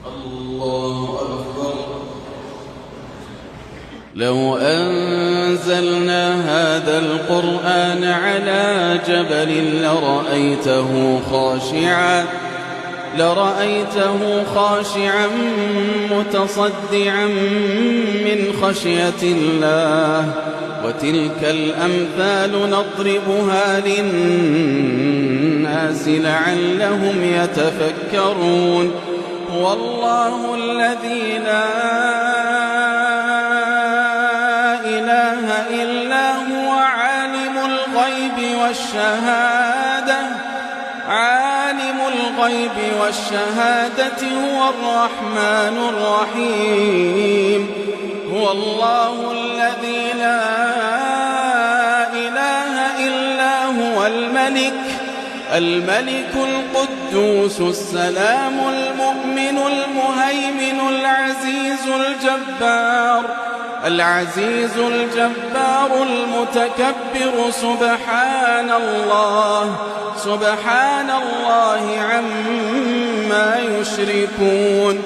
الله أكبر. لو أنزلنا هذا القرآن على جبل لرأيته خاشعا متصدعا من خشية الله. وتلك الأمثال نضربها للناس لعلهم يتفكرون. والله الذي لا إله إلا هو عالم الغيب والشهادة هو الرحمن الرحيم. هو الله الذي لا إله إلا هو الملك القدوس السلام المؤمن المهيمن العزيز الجبار المتكبر. سبحان الله عما يشركون.